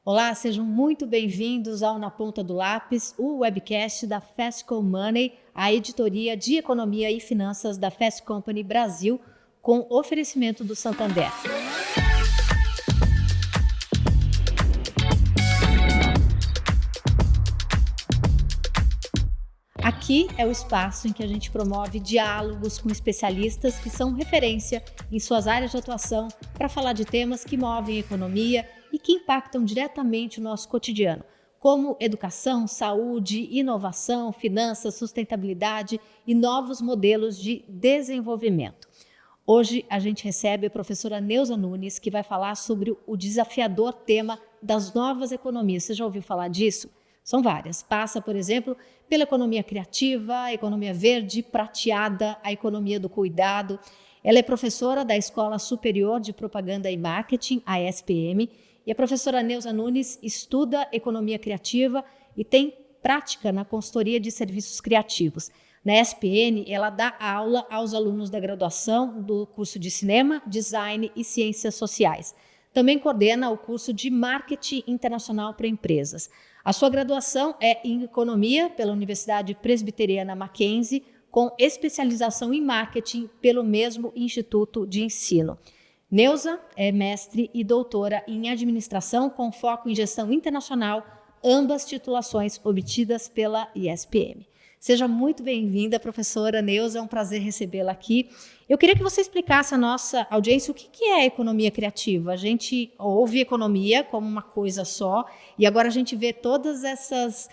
Olá, sejam muito bem-vindos ao Na Ponta do Lápis, o webcast da Fast Money, a editoria de economia e finanças da Fast Company Brasil, com oferecimento do Santander. Aqui é o espaço em que a gente promove diálogos com especialistas que são referência em suas áreas de atuação para falar de temas que movem a economia e que impactam diretamente o nosso cotidiano, como educação, saúde, inovação, finanças, sustentabilidade e novos modelos de desenvolvimento. Hoje a gente recebe a professora Neuza Nunes, que vai falar sobre o desafiador tema das novas economias. Você já ouviu falar disso? São várias. Passa, por exemplo, pela economia criativa, a economia verde, prateada, a economia do cuidado. Ela é professora da Escola Superior de Propaganda e Marketing, a ESPM, e a professora Neuza Nunes estuda economia criativa e tem prática na consultoria de serviços criativos. Na ESPM, ela dá aula aos alunos da graduação do curso de Cinema, Design e Ciências Sociais. Também coordena o curso de Marketing Internacional para Empresas. A sua graduação é em Economia pela Universidade Presbiteriana Mackenzie, com especialização em Marketing pelo mesmo Instituto de Ensino. Neuza é mestre e doutora em Administração com foco em Gestão Internacional, ambas titulações obtidas pela ESPM. Seja muito bem-vinda, professora Neuza, é um prazer recebê-la aqui. Eu queria que você explicasse à nossa audiência o que é a economia criativa. A gente ouve economia como uma coisa só e agora a gente vê todas essas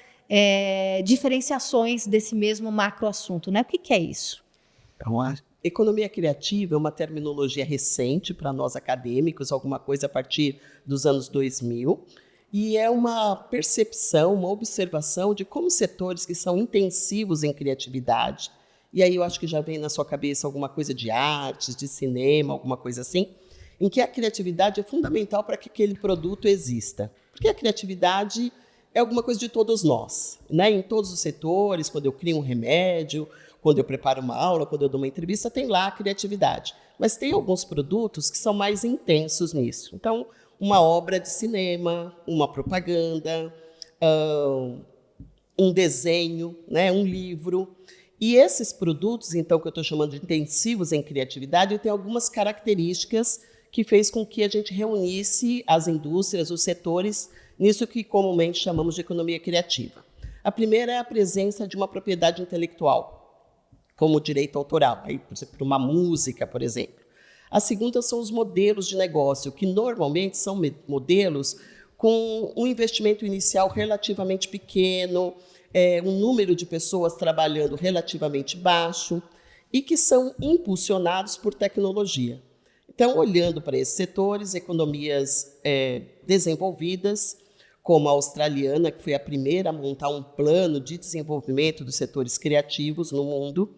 diferenciações desse mesmo macroassunto, né? O que é isso? Então, a economia criativa é uma terminologia recente para nós acadêmicos, alguma coisa a partir dos anos 2000, e é uma percepção, uma observação de como setores que são intensivos em criatividade, e aí eu acho que já vem na sua cabeça alguma coisa de artes, de cinema, alguma coisa assim, em que a criatividade é fundamental para que aquele produto exista. Porque a criatividade é alguma coisa de todos nós, né? Em todos os setores, quando eu crio um remédio, quando eu preparo uma aula, quando eu dou uma entrevista, tem lá a criatividade. Mas tem alguns produtos que são mais intensos nisso. Então, uma obra de cinema, uma propaganda, um desenho, né, um livro. E esses produtos, então, que eu estou chamando de intensivos em criatividade, têm algumas características que fez com que a gente reunisse as indústrias, os setores, nisso que comumente chamamos de economia criativa. A primeira é a presença de uma propriedade intelectual, como o direito autoral, aí, por exemplo, uma música, por exemplo. A segunda são os modelos de negócio, que normalmente são modelos com um investimento inicial relativamente pequeno, um número de pessoas trabalhando relativamente baixo e que são impulsionados por tecnologia. Então, olhando para esses setores, economias desenvolvidas, como a australiana, que foi a primeira a montar um plano de desenvolvimento dos setores criativos no mundo,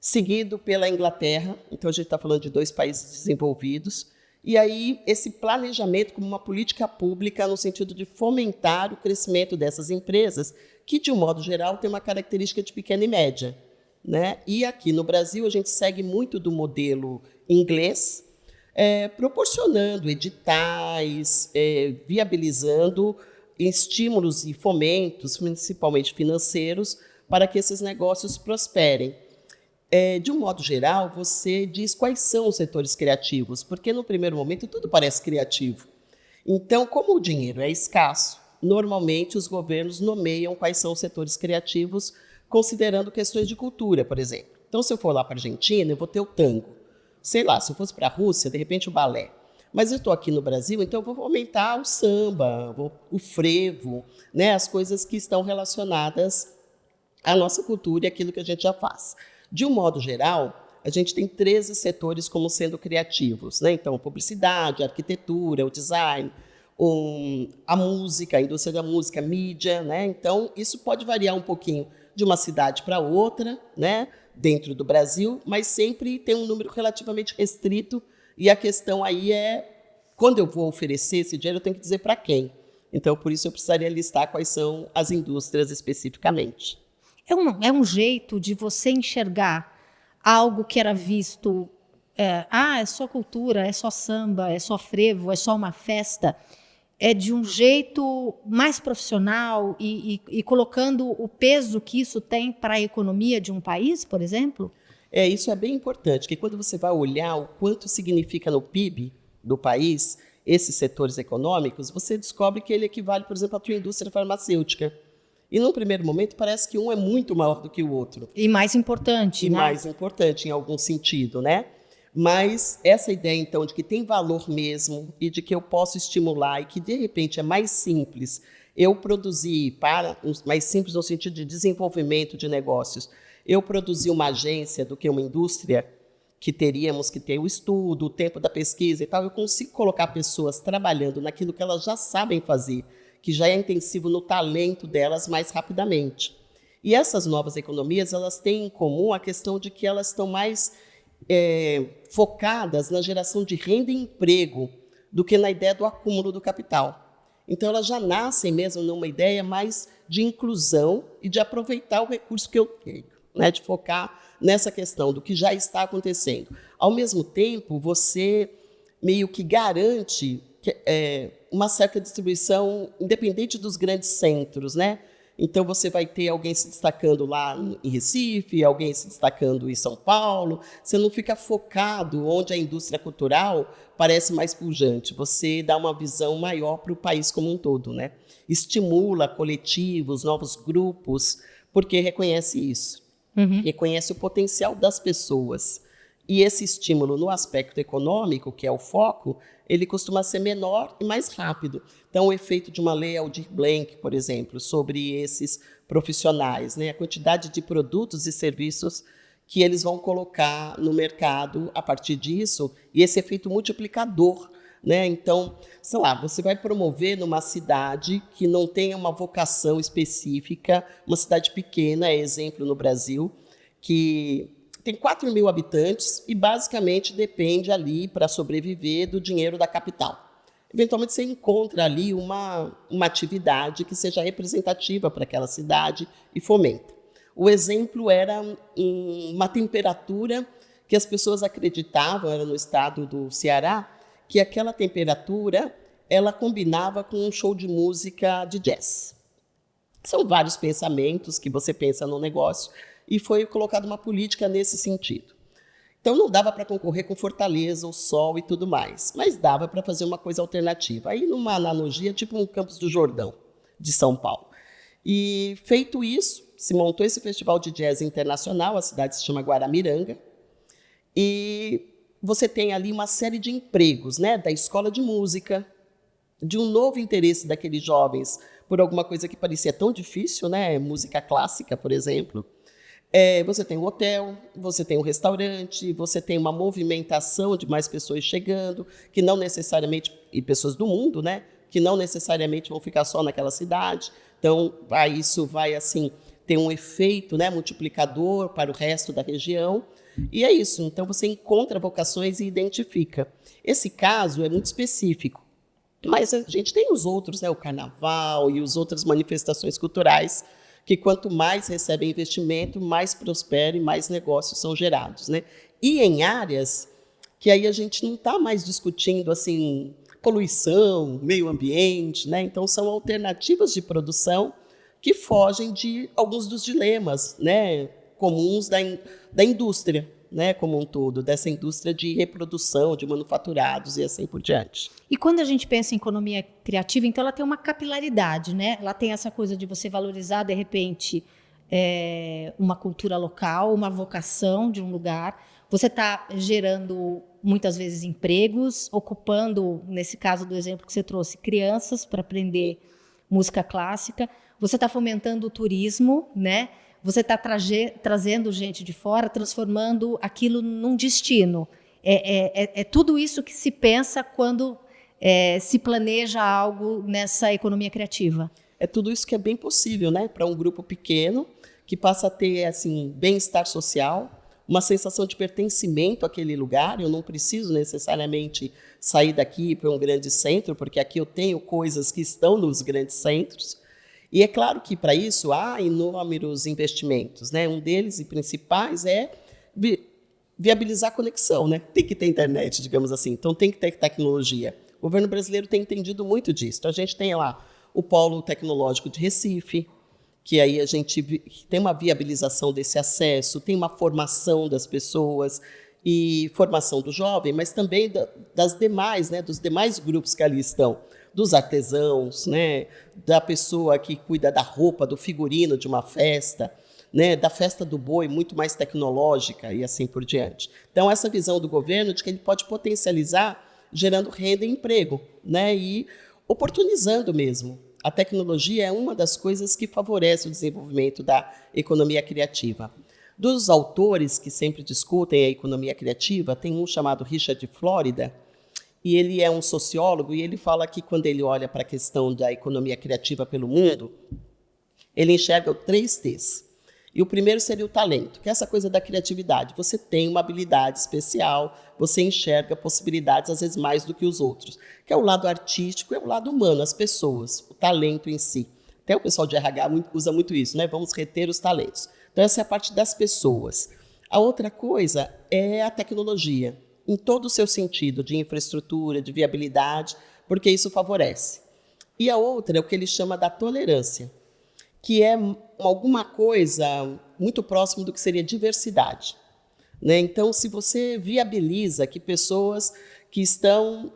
seguido pela Inglaterra, então a gente está falando de 2 países desenvolvidos, e aí esse planejamento como uma política pública no sentido de fomentar o crescimento dessas empresas, que de um modo geral tem uma característica de pequena e média, né? E aqui no Brasil a gente segue muito do modelo inglês, proporcionando editais, viabilizando estímulos e fomentos, principalmente financeiros, para que esses negócios prosperem. De um modo geral, você diz quais são os setores criativos, porque no primeiro momento tudo parece criativo. Então, como o dinheiro é escasso, normalmente os governos nomeiam quais são os setores criativos, considerando questões de cultura, por exemplo. Então, se eu for lá para a Argentina, eu vou ter o tango. Sei lá, se eu fosse para a Rússia, de repente o balé. Mas eu estou aqui no Brasil, então eu vou aumentar o samba, o frevo, né, as coisas que estão relacionadas à nossa cultura e aquilo que a gente já faz. De um modo geral, a gente tem 13 setores como sendo criativos, né? Então, publicidade, arquitetura, o design, a música, a indústria da música, mídia, né? Então, isso pode variar um pouquinho de uma cidade para outra, né? Dentro do Brasil, mas sempre tem um número relativamente restrito e a questão aí é, quando eu vou oferecer esse dinheiro, eu tenho que dizer para quem. Então, por isso eu precisaria listar quais são as indústrias especificamente. É um jeito de você enxergar algo que era visto, é só cultura, é só samba, é só frevo, é só uma festa, de um jeito mais profissional e colocando o peso que isso tem para a economia de um país, por exemplo? Isso é bem importante, que quando você vai olhar o quanto significa no PIB do país esses setores econômicos, você descobre que ele equivale, por exemplo, à tua indústria farmacêutica. E, num primeiro momento, parece que um é muito maior do que o outro. E mais importante, né? E mais importante, em algum sentido, né? Mas essa ideia, então, de que tem valor mesmo e de que eu posso estimular e que, de repente, é mais simples eu produzir mais simples no sentido de desenvolvimento de negócios, eu produzir uma agência do que uma indústria, que teríamos que ter o estudo, o tempo da pesquisa e tal, eu consigo colocar pessoas trabalhando naquilo que elas já sabem fazer, que já é intensivo no talento delas mais rapidamente. E essas novas economias, elas têm em comum a questão de que elas estão mais focadas na geração de renda e emprego do que na ideia do acúmulo do capital. Então, elas já nascem mesmo numa ideia mais de inclusão e de aproveitar o recurso que eu tenho, né, de focar nessa questão do que já está acontecendo. Ao mesmo tempo, você meio que garante uma certa distribuição independente dos grandes centros, né? Então, você vai ter alguém se destacando lá em Recife, alguém se destacando em São Paulo. Você não fica focado onde a indústria cultural parece mais pujante. Você dá uma visão maior para o país como um todo, né? Estimula coletivos, novos grupos, porque reconhece isso. Reconhece o potencial das pessoas. E esse estímulo no aspecto econômico, que é o foco, ele costuma ser menor e mais rápido. Então, o efeito de uma lei Aldir Blanc, por exemplo, sobre esses profissionais, né? A quantidade de produtos e serviços que eles vão colocar no mercado a partir disso, e esse efeito multiplicador, né? Então, sei lá, você vai promover numa cidade que não tenha uma vocação específica, uma cidade pequena, é exemplo no Brasil, que tem 4 mil habitantes e basicamente depende ali para sobreviver do dinheiro da capital. Eventualmente você encontra ali uma atividade que seja representativa para aquela cidade e fomenta. O exemplo era uma temperatura que as pessoas acreditavam, era no estado do Ceará, que aquela temperatura ela combinava com um show de música de jazz. São vários pensamentos que você pensa no negócio e foi colocada uma política nesse sentido. Então, não dava para concorrer com Fortaleza, o Sol e tudo mais, mas dava para fazer uma coisa alternativa. Aí, numa analogia, tipo um Campos do Jordão, de São Paulo. E, feito isso, se montou esse festival de jazz internacional, a cidade se chama Guaramiranga, e você tem ali uma série de empregos, né, da escola de música, de um novo interesse daqueles jovens por alguma coisa que parecia tão difícil, né, música clássica, por exemplo. Você tem um hotel, você tem um restaurante, você tem uma movimentação de mais pessoas chegando, que não necessariamente, e pessoas do mundo, né, que não necessariamente vão ficar só naquela cidade. Então, isso vai assim, ter um efeito, né, multiplicador para o resto da região. E é isso, então você encontra vocações e identifica. Esse caso é muito específico, mas a gente tem os outros, né, o carnaval e as outras manifestações culturais, que quanto mais recebem investimento, mais prosperam e mais negócios são gerados, né? E em áreas que aí a gente não está mais discutindo assim, poluição, meio ambiente, né? Então são alternativas de produção que fogem de alguns dos dilemas, né, comuns da indústria, né, como um todo, dessa indústria de reprodução, de manufaturados e assim por diante. E quando a gente pensa em economia criativa, então ela tem uma capilaridade, né? Ela tem essa coisa de você valorizar, de repente, uma cultura local, uma vocação de um lugar. Você está gerando, muitas vezes, empregos, ocupando, nesse caso do exemplo que você trouxe, crianças para aprender música clássica. Você está fomentando o turismo, né? Você está trazendo gente de fora, transformando aquilo num destino. É tudo isso que se pensa quando se planeja algo nessa economia criativa. É tudo isso que é bem possível, né, para um grupo pequeno que passa a ter assim, bem-estar social, uma sensação de pertencimento àquele lugar. Eu não preciso necessariamente sair daqui para um grande centro, porque aqui eu tenho coisas que estão nos grandes centros. E é claro que, para isso, há inúmeros investimentos, né? Um deles e principais é viabilizar a conexão, né? Tem que ter internet, digamos assim, então tem que ter tecnologia. O governo brasileiro tem entendido muito disso. Então, a gente tem lá o Polo Tecnológico de Recife, que aí a gente tem uma viabilização desse acesso, tem uma formação das pessoas e formação do jovem, mas também das demais, né, dos demais grupos que ali estão, dos artesãos, né, da pessoa que cuida da roupa, do figurino de uma festa, né, da festa do boi, muito mais tecnológica e assim por diante. Então, essa visão do governo de que ele pode potencializar, gerando renda e emprego, né, e oportunizando mesmo. A tecnologia é uma das coisas que favorece o desenvolvimento da economia criativa. Dos autores que sempre discutem a economia criativa, tem um chamado Richard Florida, e ele é um sociólogo, e ele fala que quando ele olha para a questão da economia criativa pelo mundo, ele enxerga 3 T's. E o primeiro seria o talento, que é essa coisa da criatividade. Você tem uma habilidade especial, você enxerga possibilidades, às vezes, mais do que os outros. Que é o lado artístico, é o lado humano, as pessoas, o talento em si. Até o pessoal de RH usa muito isso, né? Vamos reter os talentos. Então, essa é a parte das pessoas. A outra coisa é a tecnologia, em todo o seu sentido, de infraestrutura, de viabilidade, porque isso favorece. E a outra é o que ele chama da tolerância, que é alguma coisa muito próximo do que seria diversidade, né? Então, se você viabiliza que pessoas que estão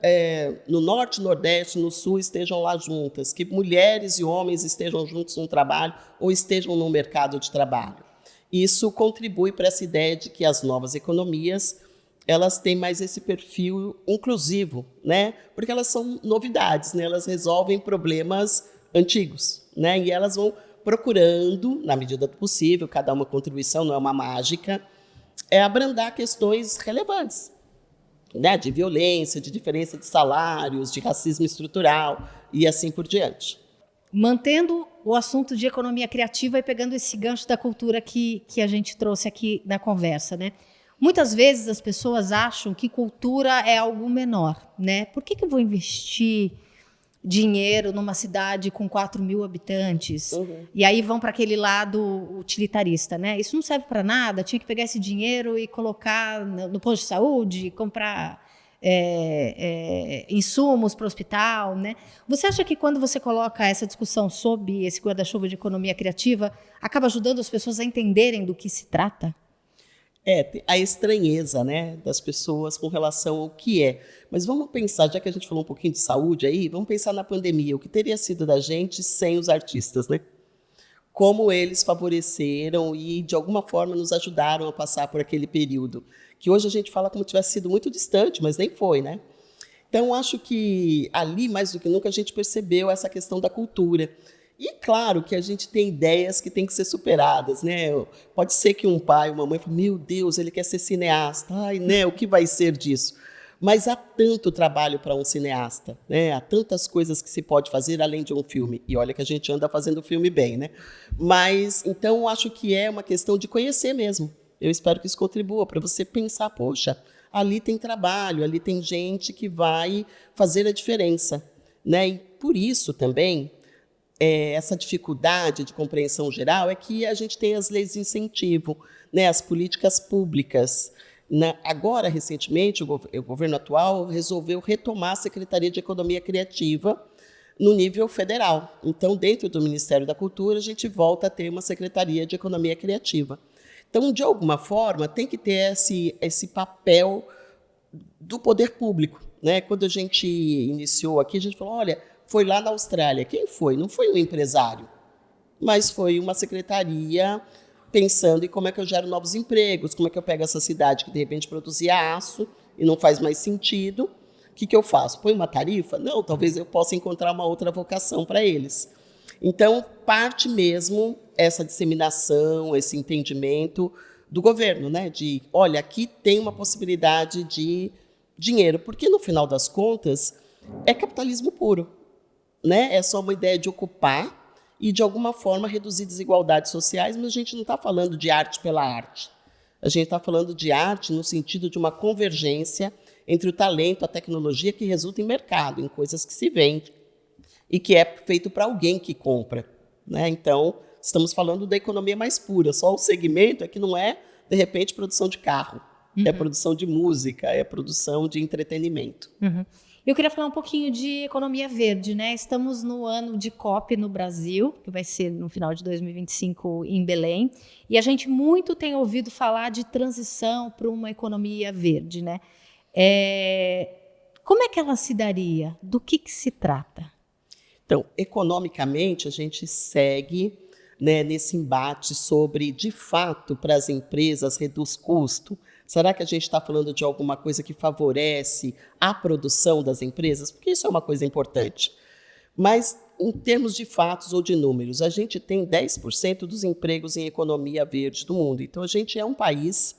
no norte, nordeste, no sul estejam lá juntas, que mulheres e homens estejam juntos no trabalho ou estejam no mercado de trabalho, isso contribui para essa ideia de que as novas economias elas têm mais esse perfil inclusivo, né? Porque elas são novidades, né? Elas resolvem problemas antigos, né? E elas vão procurando, na medida do possível, cada uma contribuição, não é uma mágica, abrandar questões relevantes, né? De violência, de diferença de salários, de racismo estrutural e assim por diante. Mantendo o assunto de economia criativa e pegando esse gancho da cultura que a gente trouxe aqui na conversa, né? Muitas vezes as pessoas acham que cultura é algo menor, né? Por que eu vou investir dinheiro numa cidade com 4.000 habitantes? Uhum. E aí vão para aquele lado utilitarista, né? Isso não serve para nada, tinha que pegar esse dinheiro e colocar no posto de saúde, comprar insumos para o hospital, né? Você acha que quando você coloca essa discussão sob esse guarda-chuva de economia criativa, acaba ajudando as pessoas a entenderem do que se trata? A estranheza, né, das pessoas com relação ao que é. Mas vamos pensar, já que a gente falou um pouquinho de saúde aí, vamos pensar na pandemia, o que teria sido da gente sem os artistas, né? Como eles favoreceram e, de alguma forma, nos ajudaram a passar por aquele período, que hoje a gente fala como tivesse sido muito distante, mas nem foi, né? Então, acho que ali, mais do que nunca, a gente percebeu essa questão da cultura. E claro que a gente tem ideias que têm que ser superadas, né? Pode ser que um pai, uma mãe fale, meu Deus, ele quer ser cineasta, ai, né? O que vai ser disso? Mas há tanto trabalho para um cineasta, né? Há tantas coisas que se pode fazer além de um filme. E olha que a gente anda fazendo filme bem, né? Mas, então, acho que é uma questão de conhecer mesmo. Eu espero que isso contribua para você pensar, poxa, ali tem trabalho, ali tem gente que vai fazer a diferença, né? E por isso também, essa dificuldade de compreensão geral é que a gente tem as leis de incentivo, né, as políticas públicas. Agora, recentemente, o governo atual resolveu retomar a Secretaria de Economia Criativa no nível federal. Então, dentro do Ministério da Cultura, a gente volta a ter uma Secretaria de Economia Criativa. Então, de alguma forma, tem que ter esse papel do poder público, né? Quando a gente iniciou aqui, a gente falou, olha, foi lá na Austrália. Quem foi? Não foi um empresário, mas foi uma secretaria pensando em como é que eu gero novos empregos, como é que eu pego essa cidade que de repente produzia aço e não faz mais sentido. O que eu faço? Põe uma tarifa? Não, talvez eu possa encontrar uma outra vocação para eles. Então, parte mesmo essa disseminação, esse entendimento do governo, né? De, olha, aqui tem uma possibilidade de dinheiro, porque no final das contas é capitalismo puro. Né? É só uma ideia de ocupar e, de alguma forma, reduzir desigualdades sociais, mas a gente não está falando de arte pela arte. A gente está falando de arte no sentido de uma convergência entre o talento, a tecnologia que resulta em mercado, em coisas que se vendem e que é feito para alguém que compra, né? Então, estamos falando da economia mais pura. Só o segmento é que não é, de repente, produção de carro, é produção de música, é produção de entretenimento. Uhum. Eu queria falar um pouquinho de economia verde, né? Estamos no ano de COP no Brasil, que vai ser no final de 2025 em Belém, e a gente muito tem ouvido falar de transição para uma economia verde, né? Como é que ela se daria? Do que se trata? Então, economicamente, a gente segue, né, nesse embate sobre, de fato, para as empresas reduz custo. Será que a gente está falando de alguma coisa que favorece a produção das empresas? Porque isso é uma coisa importante. Mas, em termos de fatos ou de números, a gente tem 10% dos empregos em economia verde do mundo. Então, a gente é um país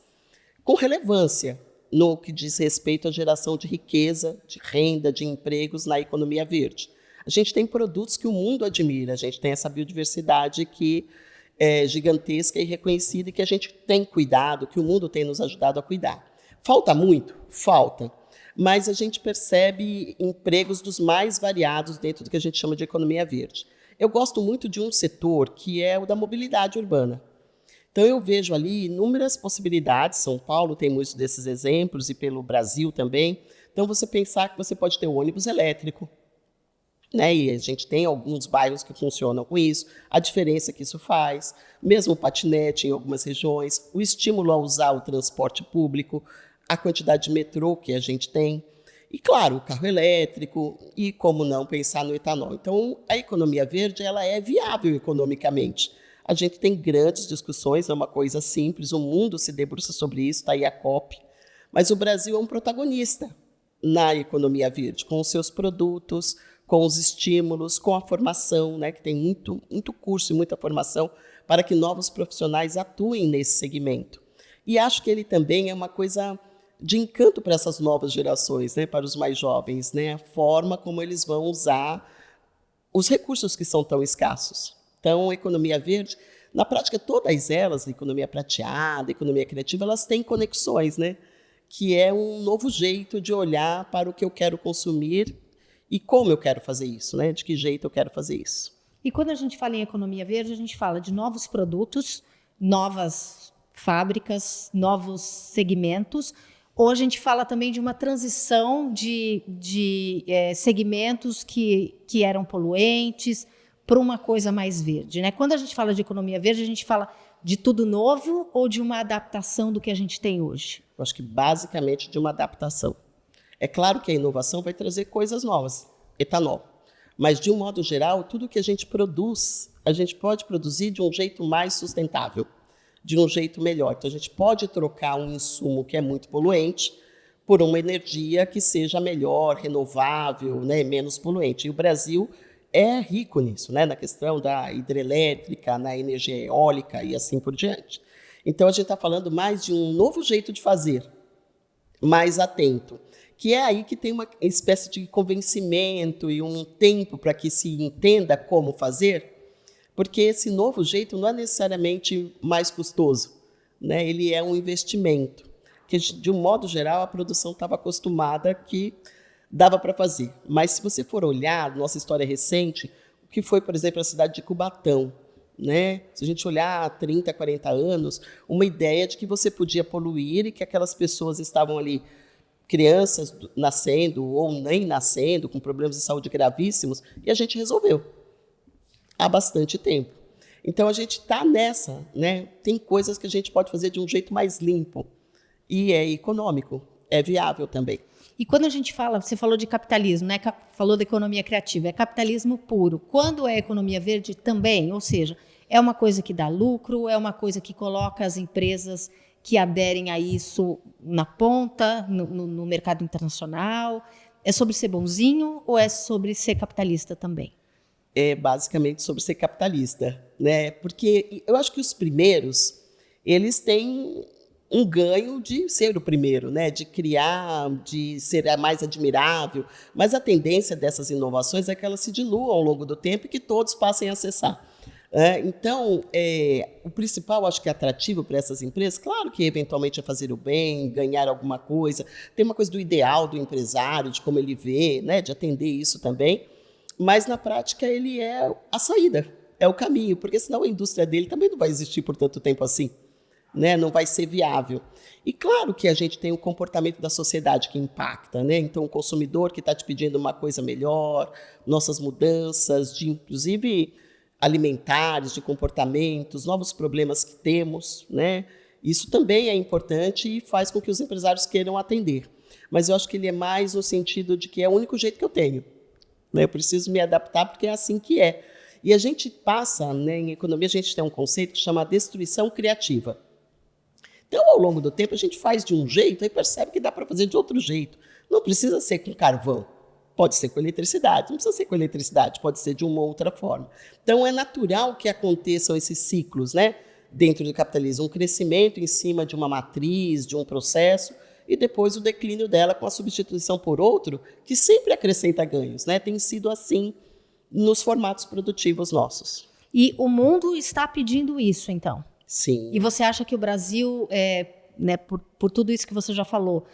com relevância no que diz respeito à geração de riqueza, de renda, de empregos na economia verde. A gente tem produtos que o mundo admira, a gente tem essa biodiversidade que é gigantesca e reconhecida e que a gente tem cuidado, que o mundo tem nos ajudado a cuidar. Falta muito? Falta. Mas a gente percebe empregos dos mais variados dentro do que a gente chama de economia verde. Eu gosto muito de um setor que é o da mobilidade urbana. Então, eu vejo ali inúmeras possibilidades. São Paulo tem muitos desses exemplos e pelo Brasil também. Então, você pensar que você pode ter o ônibus elétrico, né? E a gente tem alguns bairros que funcionam com isso, a diferença que isso faz, mesmo o patinete em algumas regiões, o estímulo a usar o transporte público, a quantidade de metrô que a gente tem, e claro, o carro elétrico, e como não pensar no etanol. Então, a economia verde ela é viável economicamente. A gente tem grandes discussões, é uma coisa simples, o mundo se debruça sobre isso, está aí a COP, mas o Brasil é um protagonista na economia verde, com os seus produtos, com os estímulos, com a formação, né, que tem muito curso e muita formação para que novos profissionais atuem nesse segmento. E acho que ele também é uma coisa de encanto para essas novas gerações, né, para os mais jovens, né, a forma como eles vão usar os recursos que são tão escassos. Então, a economia verde, na prática, todas elas, a economia prateada, a economia criativa, elas têm conexões, né, que é um novo jeito de olhar para o que eu quero consumir e como eu quero fazer isso, né? De que jeito eu quero fazer isso. E quando a gente fala em economia verde, a gente fala de novos produtos, novas fábricas, novos segmentos, ou a gente fala também de uma transição de segmentos que eram poluentes para uma coisa mais verde, né? Quando a gente fala de economia verde, a gente fala de tudo novo ou de uma adaptação do que a gente tem hoje? Eu acho que basicamente de uma adaptação. É claro que a inovação vai trazer coisas novas, etanol. Mas, de um modo geral, tudo que a gente produz, a gente pode produzir de um jeito mais sustentável, de um jeito melhor. Então, a gente pode trocar um insumo que é muito poluente por uma energia que seja melhor, renovável, né, menos poluente. E o Brasil é rico nisso, né, na questão da hidrelétrica, na energia eólica e assim por diante. Então, a gente está falando mais de um novo jeito de fazer, mais atento, que é aí que tem uma espécie de convencimento e um tempo para que se entenda como fazer, porque esse novo jeito não é necessariamente mais custoso, né? Ele é um investimento, que de um modo geral a produção estava acostumada que dava para fazer. Mas se você for olhar nossa história recente, o que foi, por exemplo, a cidade de Cubatão, né? Se a gente olhar há 30, 40 anos, uma ideia de que você podia poluir e que aquelas pessoas estavam ali, crianças nascendo ou nem nascendo, com problemas de saúde gravíssimos, e a gente resolveu há bastante tempo. Então, a gente está nessa, né? Tem coisas que a gente pode fazer de um jeito mais limpo e é econômico, é viável também. E quando a gente fala, você falou de capitalismo, né? Falou da economia criativa, é capitalismo puro. Quando é economia verde, também, ou seja, é uma coisa que dá lucro, é uma coisa que coloca as empresas que aderem a isso na ponta, no mercado internacional. É sobre ser bonzinho ou é sobre ser capitalista também? É basicamente sobre ser capitalista, né? Porque eu acho que os primeiros, eles têm um ganho de ser o primeiro, né? De criar, de ser a mais admirável, mas a tendência dessas inovações é que elas se diluam ao longo do tempo e que todos passem a acessar. Então, o principal, acho que é atrativo para essas empresas, claro que eventualmente é fazer o bem, ganhar alguma coisa, tem uma coisa do ideal do empresário, de como ele vê, né? De atender isso também, mas na prática ele é a saída, é o caminho, porque senão a indústria dele também não vai existir por tanto tempo assim. né? Não vai ser viável. E claro que a gente tem o comportamento da sociedade que impacta, né? Então, o consumidor que está te pedindo uma coisa melhor, nossas mudanças, de inclusive alimentares, de comportamentos, novos problemas que temos, né? Isso também é importante e faz com que os empresários queiram atender. Mas eu acho que ele é mais no sentido de que é o único jeito que eu tenho, né? Eu preciso me adaptar porque é assim que é. E a gente passa, né, em economia, a gente tem um conceito que chama destruição criativa. Então, ao longo do tempo, a gente faz de um jeito e percebe que dá para fazer de outro jeito. Não precisa ser com carvão, pode ser com eletricidade. Não precisa ser com eletricidade, pode ser de uma outra forma. Então, é natural que aconteçam esses ciclos, né, dentro do capitalismo. Um crescimento em cima de uma matriz, de um processo, e depois o declínio dela com a substituição por outro, que sempre acrescenta ganhos, né? Tem sido assim nos formatos produtivos nossos. E o mundo está pedindo isso, então? Sim. E você acha que o Brasil, né, por tudo isso que você já falou,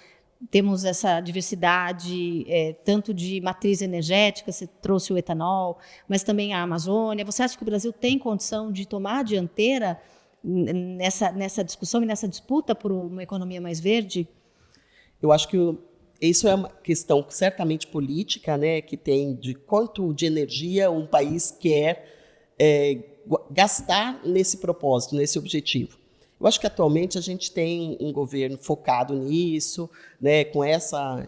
temos essa diversidade, tanto de matriz energética, você trouxe o etanol, mas também a Amazônia. Você acha que o Brasil tem condição de tomar a dianteira nessa discussão e nessa disputa por uma economia mais verde? Eu acho que isso é uma questão certamente política, né, que tem de quanto de energia um país quer gastar nesse propósito, nesse objetivo. Eu acho que atualmente a gente tem um governo focado nisso, né, com essa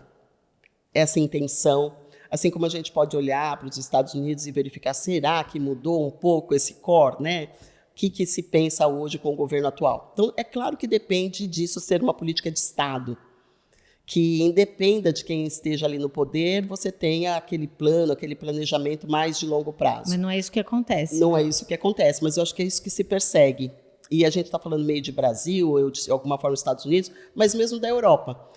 intenção, assim como a gente pode olhar para os Estados Unidos e verificar, será que mudou um pouco esse core, né? O que se pensa hoje com o governo atual? Então, é claro que depende disso ser uma política de Estado, que independa de quem esteja ali no poder, você tenha aquele plano, aquele planejamento mais de longo prazo. Mas não é isso que acontece. Não é isso que acontece, mas eu acho que é isso que se persegue. E a gente está falando meio de Brasil, ou de alguma forma Estados Unidos, mas mesmo da Europa.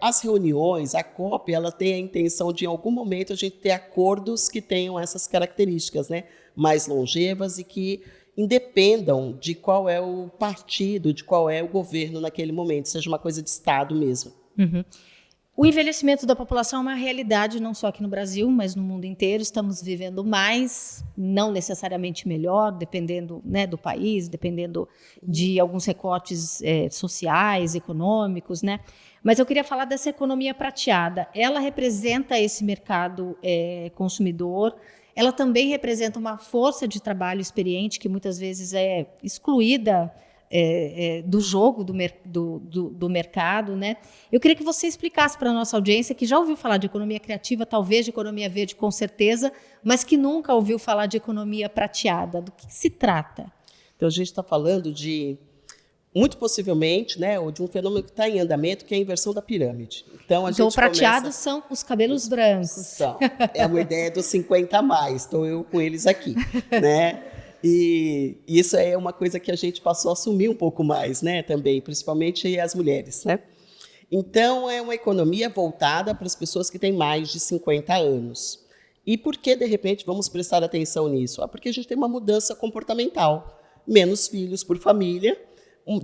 As reuniões, a COP, ela tem a intenção de, em algum momento, a gente ter acordos que tenham essas características, né, mais longevas e que independam de qual é o partido, de qual é o governo naquele momento, seja uma coisa de Estado mesmo. Uhum. O envelhecimento da população é uma realidade não só aqui no Brasil, mas no mundo inteiro. Estamos vivendo mais, não necessariamente melhor, dependendo, né, do país, dependendo de alguns recortes sociais, econômicos, né? Mas eu queria falar dessa economia prateada. Ela representa esse mercado consumidor. Ela também representa uma força de trabalho experiente que muitas vezes é excluída do jogo do mercado, né? Eu queria que você explicasse para a nossa audiência, que já ouviu falar de economia criativa, talvez de economia verde, com certeza, mas que nunca ouviu falar de economia prateada. Do que se trata? Então, a gente está falando de, muito possivelmente, né, de um fenômeno que está em andamento, que é a inversão da pirâmide. Então, o prateado são os cabelos brancos. É uma ideia dos 50 a mais, estou eu com eles aqui, né? E isso é uma coisa que a gente passou a assumir um pouco mais, né, também, principalmente as mulheres, né? Então, é uma economia voltada para as pessoas que têm mais de 50 anos. E por que, de repente, vamos prestar atenção nisso? Porque a gente tem uma mudança comportamental. Menos filhos por família,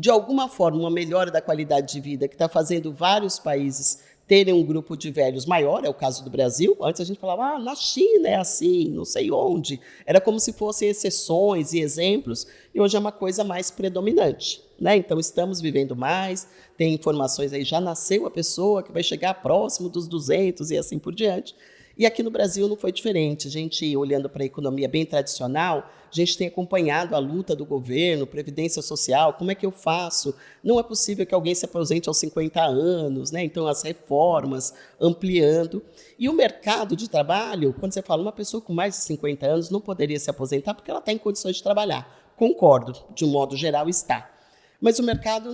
de alguma forma, uma melhora da qualidade de vida que está fazendo vários países terem um grupo de velhos maior, é o caso do Brasil. Antes a gente falava, na China é assim, não sei onde. Era como se fossem exceções e exemplos, e hoje é uma coisa mais predominante, né? Então, estamos vivendo mais, tem informações aí, já nasceu a pessoa que vai chegar próximo dos 200 e assim por diante. E aqui no Brasil não foi diferente. A gente, olhando para a economia bem tradicional, a gente tem acompanhado a luta do governo, previdência social, como é que eu faço? Não é possível que alguém se aposente aos 50 anos, né? Então, as reformas, ampliando. E o mercado de trabalho, quando você fala uma pessoa com mais de 50 anos não poderia se aposentar porque ela está em condições de trabalhar. Concordo, de um modo geral está. Mas o mercado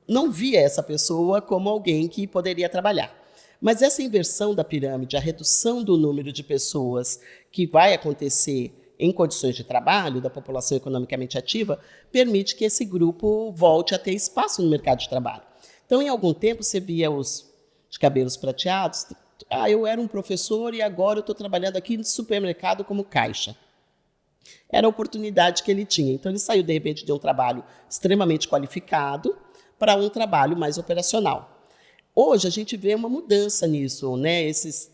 não via essa pessoa como alguém que poderia trabalhar. Mas essa inversão da pirâmide, a redução do número de pessoas que vai acontecer em condições de trabalho, da população economicamente ativa, permite que esse grupo volte a ter espaço no mercado de trabalho. Então, em algum tempo, você via os cabelos prateados. Eu era um professor e agora eu estou trabalhando aqui no supermercado como caixa. Era a oportunidade que ele tinha. Então, ele saiu, de repente, de um trabalho extremamente qualificado para um trabalho mais operacional. Hoje, a gente vê uma mudança nisso, né? Esses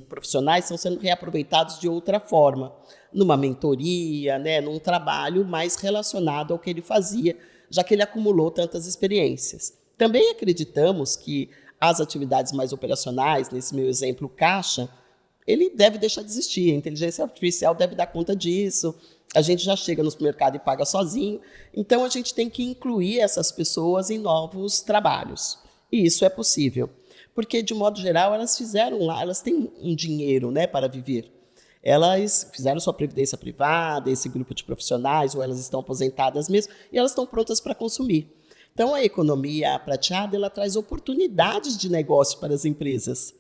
profissionais estão sendo reaproveitados de outra forma, numa mentoria, né? Num trabalho mais relacionado ao que ele fazia, já que ele acumulou tantas experiências. Também acreditamos que as atividades mais operacionais, nesse meu exemplo, caixa, ele deve deixar de existir, a inteligência artificial deve dar conta disso, a gente já chega no supermercado e paga sozinho, então a gente tem que incluir essas pessoas em novos trabalhos, e isso é possível, porque de modo geral elas fizeram lá, elas têm um dinheiro, né, para viver, elas fizeram sua previdência privada, esse grupo de profissionais, ou elas estão aposentadas mesmo, e elas estão prontas para consumir. Então a economia prateada, ela traz oportunidades de negócio para as empresas,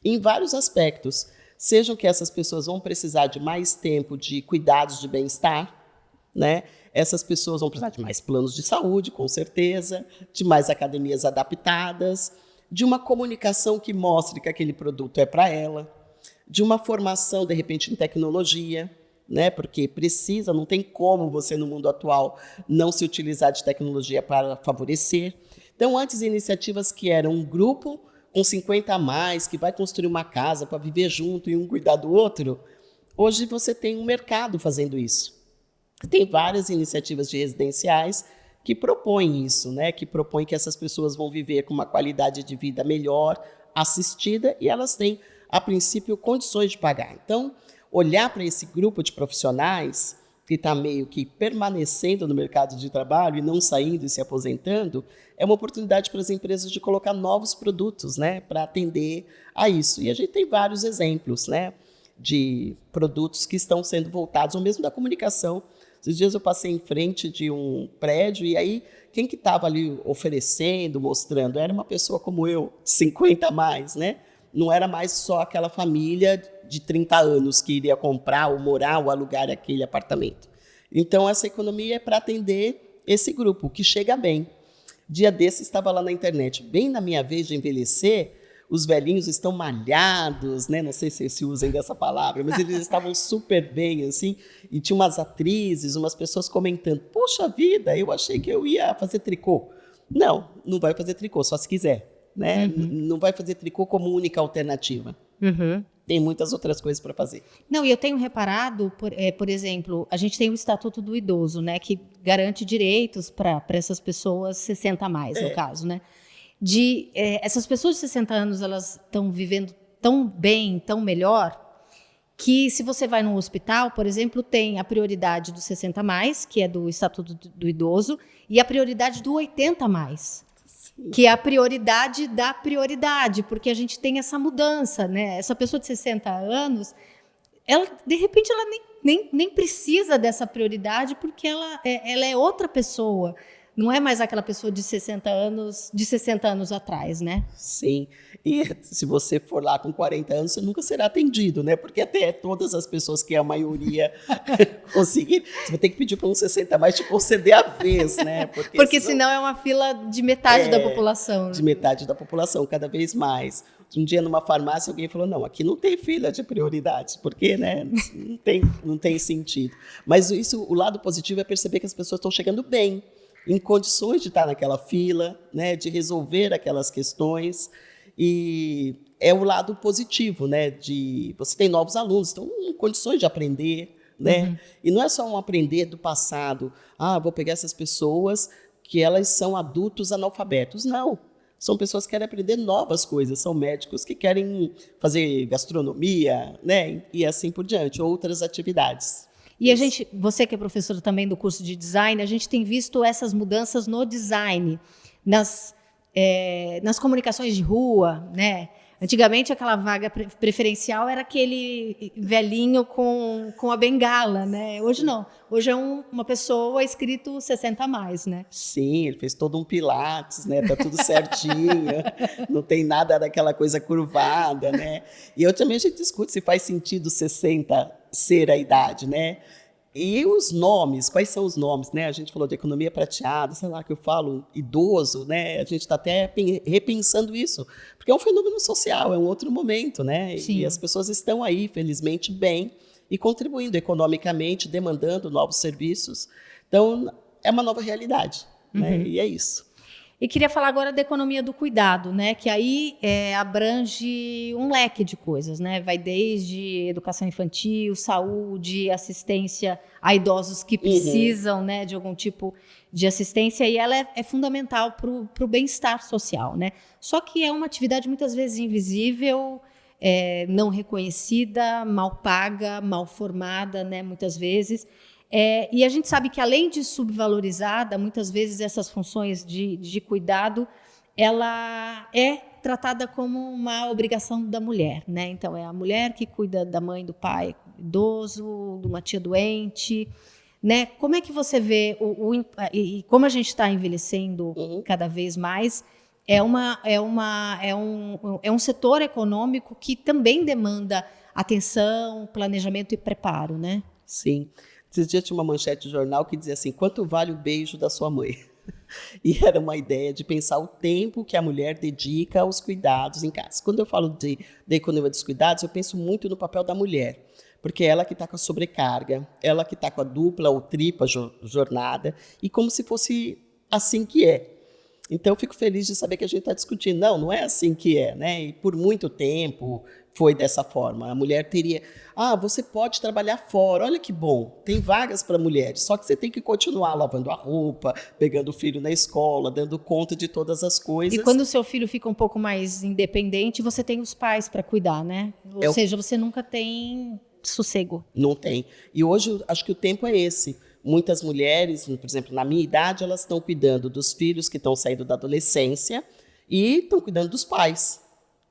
em vários aspectos, sejam que essas pessoas vão precisar de mais tempo de cuidados de bem-estar, né? Essas pessoas vão precisar de mais planos de saúde, com certeza, de mais academias adaptadas, de uma comunicação que mostre que aquele produto é para ela, de uma formação, de repente, em tecnologia, né? Porque precisa, não tem como você, no mundo atual, não se utilizar de tecnologia para favorecer. Então, antes, iniciativas que eram um grupo com 50 a mais, que vai construir uma casa para viver junto e um cuidar do outro, hoje você tem um mercado fazendo isso. Tem várias iniciativas de residenciais que propõem isso, né? Que propõem que essas pessoas vão viver com uma qualidade de vida melhor, assistida, e elas têm, a princípio, condições de pagar. Então, olhar para esse grupo de profissionais que está meio que permanecendo no mercado de trabalho e não saindo e se aposentando, é uma oportunidade para as empresas de colocar novos produtos, né, para atender a isso. E a gente tem vários exemplos, né, de produtos que estão sendo voltados, ou mesmo da comunicação. Esses dias eu passei em frente de um prédio e aí quem que estava ali oferecendo, mostrando, era uma pessoa como eu, 50 a mais, né? Não era mais só aquela família de 30 anos que iria comprar ou morar ou alugar aquele apartamento. Então, essa economia é para atender esse grupo, que chega bem. Dia desse, estava lá na internet, bem na minha vez de envelhecer, os velhinhos estão malhados, né? Não sei se usem dessa palavra, mas eles estavam super bem, assim, e tinha umas atrizes, umas pessoas comentando, poxa vida, eu achei que eu ia fazer tricô. Não, não vai fazer tricô, só se quiser, né? Uhum. Não vai fazer tricô como única alternativa. Uhum. Tem muitas outras coisas para fazer. Não, e eu tenho reparado, por exemplo, a gente tem o Estatuto do Idoso, né, que garante direitos para essas pessoas 60 a mais, no caso, né? Essas pessoas de 60 anos, elas estão vivendo tão bem, tão melhor, que se você vai num hospital, por exemplo, tem a prioridade do 60 a mais, que é do Estatuto do Idoso, e a prioridade do 80 a mais. Que é a prioridade da prioridade, porque a gente tem essa mudança, né? Essa pessoa de 60 anos, ela, de repente, ela nem precisa dessa prioridade, porque ela é outra pessoa. Não é mais aquela pessoa de 60 anos atrás, né? Sim. E se você for lá com 40 anos, você nunca será atendido, né? Porque até todas as pessoas que a maioria conseguir, você vai ter que pedir para uns 60 a mais te conceder a vez, né? Porque senão é uma fila de metade da população. Né? De metade da população, cada vez mais. Um dia, numa farmácia, alguém falou, não, aqui não tem fila de prioridades, porque, né, não tem sentido. Mas isso, o lado positivo é perceber que as pessoas estão chegando bem, em condições de estar naquela fila, né, de resolver aquelas questões, e é o lado positivo, né, de você tem novos alunos, estão em condições de aprender, né, uhum. E não é só um aprender do passado, vou pegar essas pessoas que elas são adultos analfabetos, não, são pessoas que querem aprender novas coisas, são médicos que querem fazer gastronomia, né, e assim por diante, outras atividades. E você que é professora também do curso de design, a gente tem visto essas mudanças no design, nas comunicações de rua, né? Antigamente, aquela vaga preferencial era aquele velhinho com a bengala, né? Hoje não. Hoje é uma pessoa escrito 60 a mais, né? Sim, ele fez todo um pilates, né? Tá tudo certinho, não tem nada daquela coisa curvada, né? E eu também a gente discute se faz sentido 60 ser a idade, né? E os nomes, quais são os nomes, né? A gente falou de economia prateada, sei lá, que eu falo idoso, né? A gente está até repensando isso, porque é um fenômeno social, é um outro momento, né? Sim. E as pessoas estão aí, felizmente, bem e contribuindo economicamente, demandando novos serviços. Então, é uma nova realidade, né? E é isso. E queria falar agora da economia do cuidado, né? Que aí abrange um leque de coisas, né? Vai desde educação infantil, saúde, assistência a idosos que precisam, né, de algum tipo de assistência, e ela é fundamental para o bem-estar social, né? Só que é uma atividade muitas vezes invisível, não reconhecida, mal paga, mal formada, né? Muitas vezes. E a gente sabe que, além de subvalorizada, muitas vezes essas funções de cuidado, ela é tratada como uma obrigação da mulher, né? Então, é a mulher que cuida da mãe, do pai idoso, de uma tia doente, né? Como é que você vê, e como a gente está envelhecendo cada vez mais, é um setor econômico que também demanda atenção, planejamento e preparo, né? Sim. Esses dias tinha uma manchete de jornal que dizia assim: quanto vale o beijo da sua mãe? E era uma ideia de pensar o tempo que a mulher dedica aos cuidados em casa. Quando eu falo da economia dos cuidados, eu penso muito no papel da mulher, porque é ela que está com a sobrecarga, ela que está com a dupla ou tripla jornada, e como se fosse assim que é. Então, eu fico feliz de saber que a gente está discutindo. Não é assim que é, né? E por muito tempo foi dessa forma. A mulher teria... você pode trabalhar fora, olha que bom, tem vagas para mulheres, só que você tem que continuar lavando a roupa, pegando o filho na escola, dando conta de todas as coisas. E quando o seu filho fica um pouco mais independente, você tem os pais para cuidar, né? Ou seja, você nunca tem sossego. Não tem. E hoje, acho que o tempo é esse. Muitas mulheres, por exemplo, na minha idade, elas estão cuidando dos filhos que estão saindo da adolescência e estão cuidando dos pais,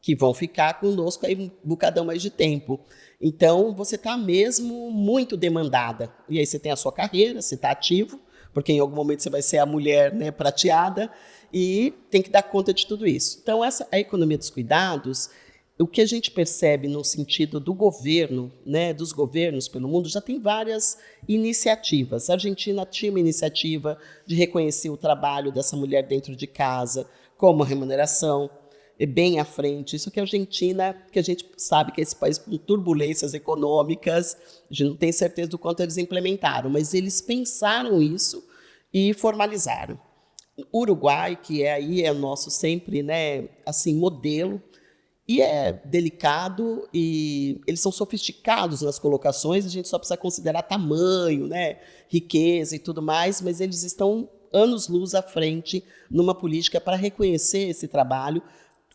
que vão ficar conosco aí um bocadão mais de tempo. Então, você está mesmo muito demandada. E aí você tem a sua carreira, você está ativo, porque em algum momento você vai ser a mulher, né, prateada, e tem que dar conta de tudo isso. Então, a economia dos cuidados, o que a gente percebe no sentido do governo, né, dos governos pelo mundo, já tem várias iniciativas. A Argentina tinha uma iniciativa de reconhecer o trabalho dessa mulher dentro de casa como remuneração, bem à frente. Isso que a Argentina, que a gente sabe que é esse país com turbulências econômicas, a gente não tem certeza do quanto eles implementaram, mas eles pensaram isso e formalizaram. O Uruguai, que é o nosso sempre, né, assim, modelo, e é delicado, e eles são sofisticados nas colocações, a gente só precisa considerar tamanho, né, riqueza e tudo mais, mas eles estão anos-luz à frente numa política para reconhecer esse trabalho.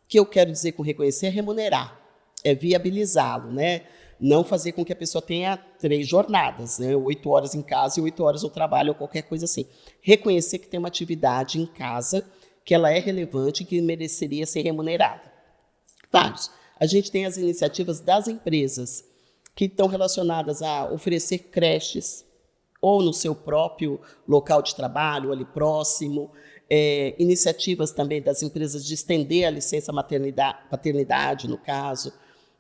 O que eu quero dizer com reconhecer é remunerar, é viabilizá-lo, né? Não fazer com que a pessoa tenha 3 jornadas, né? 8 horas em casa e 8 horas no trabalho ou qualquer coisa assim. Reconhecer que tem uma atividade em casa que ela é relevante e que mereceria ser remunerada. Vários. A gente tem as iniciativas das empresas que estão relacionadas a oferecer creches ou no seu próprio local de trabalho, ali próximo. Iniciativas também das empresas de estender a licença paternidade, no caso,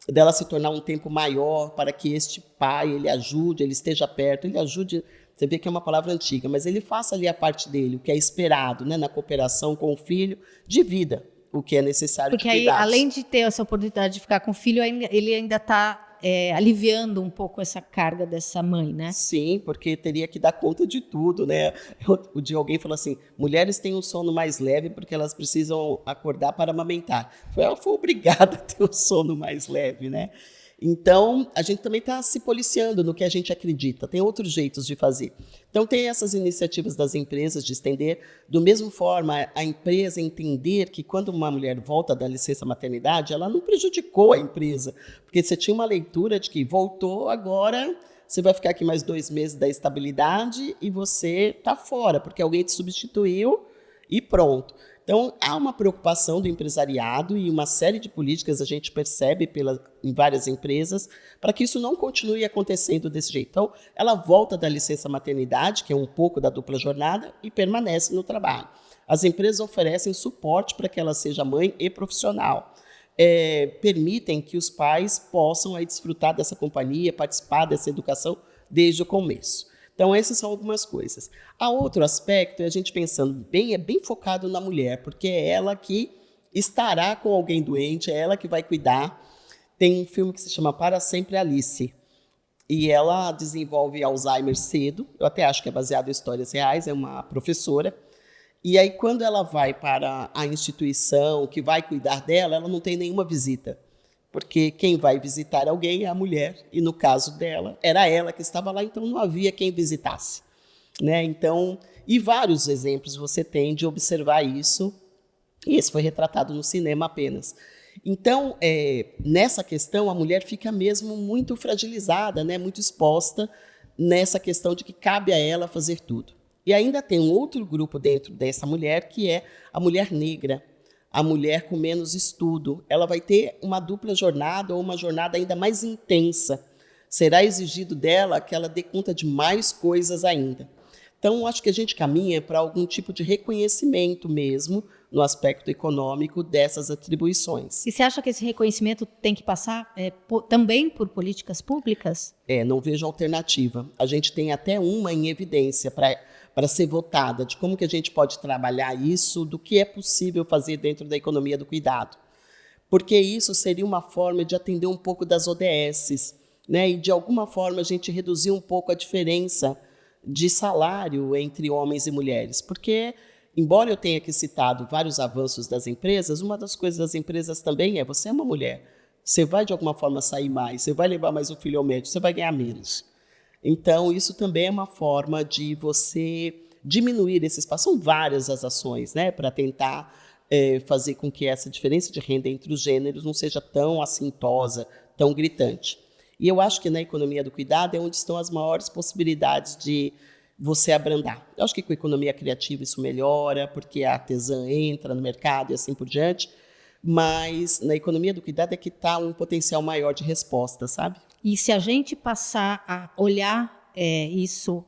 dela se tornar um tempo maior para que este pai, ele ajude, ele esteja perto, ele ajude, você vê que é uma palavra antiga, mas ele faça ali a parte dele, o que é esperado, né, na cooperação com o filho, divida o que é necessário. Porque aí, além de ter essa oportunidade de ficar com o filho, ele ainda está aliviando um pouco essa carga dessa mãe, né? Sim, porque teria que dar conta de tudo, né? O dia alguém falou assim, mulheres têm um sono mais leve porque elas precisam acordar para amamentar. Ela foi obrigada a ter um sono mais leve, né? Então, a gente também está se policiando no que a gente acredita. Tem outros jeitos de fazer. Então, tem essas iniciativas das empresas de estender. Do mesmo forma, a empresa entender que quando uma mulher volta da licença maternidade, ela não prejudicou a empresa. Porque você tinha uma leitura de que voltou, agora você vai ficar aqui mais 2 meses da estabilidade e você está fora, porque alguém te substituiu e pronto. Então, há uma preocupação do empresariado e uma série de políticas a gente percebe em várias empresas para que isso não continue acontecendo desse jeito. Então, ela volta da licença maternidade, que é um pouco da dupla jornada, e permanece no trabalho. As empresas oferecem suporte para que ela seja mãe e profissional. Permitem que os pais possam aí desfrutar dessa companhia, participar dessa educação desde o começo. Então, essas são algumas coisas. Há outro aspecto, a gente pensando bem, é bem focado na mulher, porque é ela que estará com alguém doente, é ela que vai cuidar. Tem um filme que se chama Para Sempre Alice, e ela desenvolve Alzheimer cedo, eu até acho que é baseado em histórias reais, é uma professora, E aí, quando ela vai para a instituição que vai cuidar dela, ela não tem nenhuma visita. Porque quem vai visitar alguém é a mulher, e no caso dela, era ela que estava lá, então não havia quem visitasse. Né? Então, e vários exemplos você tem de observar isso, e esse foi retratado no cinema apenas. Então, nessa questão, a mulher fica mesmo muito fragilizada, né? Muito exposta nessa questão de que cabe a ela fazer tudo. E ainda tem um outro grupo dentro dessa mulher, que é a mulher negra, a mulher com menos estudo. Ela vai ter uma dupla jornada ou uma jornada ainda mais intensa. Será exigido dela que ela dê conta de mais coisas ainda. Então, acho que a gente caminha para algum tipo de reconhecimento mesmo, no aspecto econômico, dessas atribuições. E você acha que esse reconhecimento tem que passar também por políticas públicas? Não vejo alternativa. A gente tem até uma em evidência para ser votada, de como que a gente pode trabalhar isso, do que é possível fazer dentro da economia do cuidado. Porque isso seria uma forma de atender um pouco das ODSs, né? E, de alguma forma, a gente reduzir um pouco a diferença de salário entre homens e mulheres. Porque, embora eu tenha aqui citado vários avanços das empresas, uma das coisas das empresas também você é uma mulher, você vai de alguma forma sair mais, você vai levar mais um filho ao médico, você vai ganhar menos. Então, isso também é uma forma de você diminuir esse espaço. São várias as ações, né, para tentar fazer com que essa diferença de renda entre os gêneros não seja tão assintosa, tão gritante. E eu acho que na economia do cuidado é onde estão as maiores possibilidades de você abrandar. Eu acho que com a economia criativa isso melhora, porque a artesã entra no mercado e assim por diante, mas na economia do cuidado é que está um potencial maior de resposta, sabe? E se a gente passar a olhar isso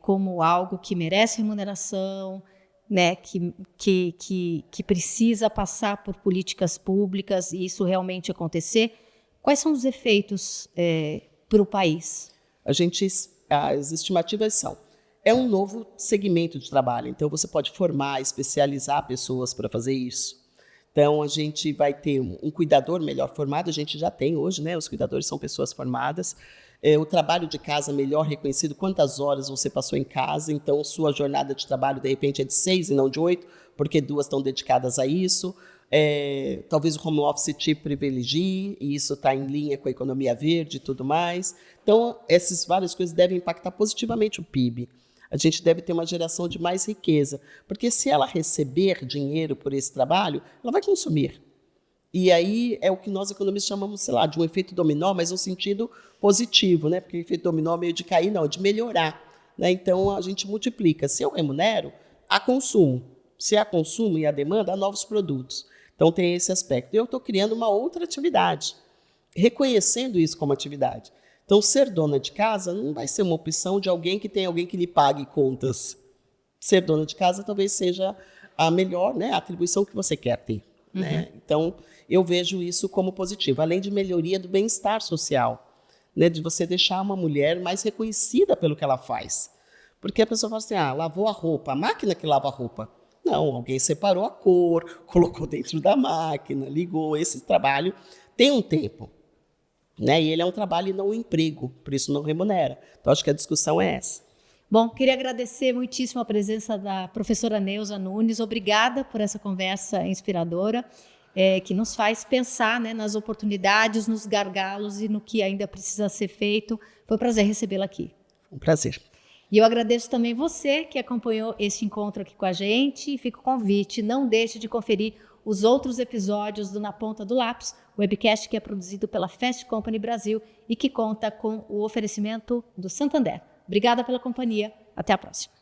como algo que merece remuneração, né, que precisa passar por políticas públicas e isso realmente acontecer, quais são os efeitos para o país? As estimativas são, é um novo segmento de trabalho, então você pode formar, especializar pessoas para fazer isso. Então, a gente vai ter um cuidador melhor formado, a gente já tem hoje, né? Os cuidadores são pessoas formadas. O trabalho de casa melhor reconhecido, quantas horas você passou em casa, então sua jornada de trabalho, de repente, é de 6 e não de 8, porque 2 estão dedicadas a isso. Talvez o home office te privilegie, e isso está em linha com a economia verde e tudo mais. Então, essas várias coisas devem impactar positivamente o PIB. A gente deve ter uma geração de mais riqueza, porque se ela receber dinheiro por esse trabalho, ela vai consumir. E aí é o que nós economistas chamamos, sei lá, de um efeito dominó, mas no sentido positivo, né? Porque o efeito dominó é meio de cair, não, de melhorar. Né? Então, a gente multiplica. Se eu remunero, há consumo. Se há consumo e há demanda, há novos produtos. Então, tem esse aspecto. Eu estou criando uma outra atividade, reconhecendo isso como atividade. Então, ser dona de casa não vai ser uma opção de alguém que tem alguém que lhe pague contas. Ser dona de casa talvez seja a melhor, né, atribuição que você quer ter. Uhum. Né? Então, eu vejo isso como positivo, além de melhoria do bem-estar social, né, de você deixar uma mulher mais reconhecida pelo que ela faz. Porque a pessoa fala assim, lavou a roupa, a máquina que lava a roupa. Não, alguém separou a cor, colocou dentro da máquina, ligou. Esse trabalho tem um tempo. Né? E ele é um trabalho e não um emprego, por isso não remunera. Então, acho que a discussão é essa. Bom, queria agradecer muitíssimo a presença da professora Neuza Nunes. Obrigada por essa conversa inspiradora, que nos faz pensar, né, nas oportunidades, nos gargalos e no que ainda precisa ser feito. Foi um prazer recebê-la aqui. Um prazer. E eu agradeço também você que acompanhou esse encontro aqui com a gente. E fica o convite, não deixe de conferir os outros episódios do Na Ponta do Lápis, o webcast que é produzido pela Fast Company Brasil e que conta com o oferecimento do Santander. Obrigada pela companhia. Até a próxima.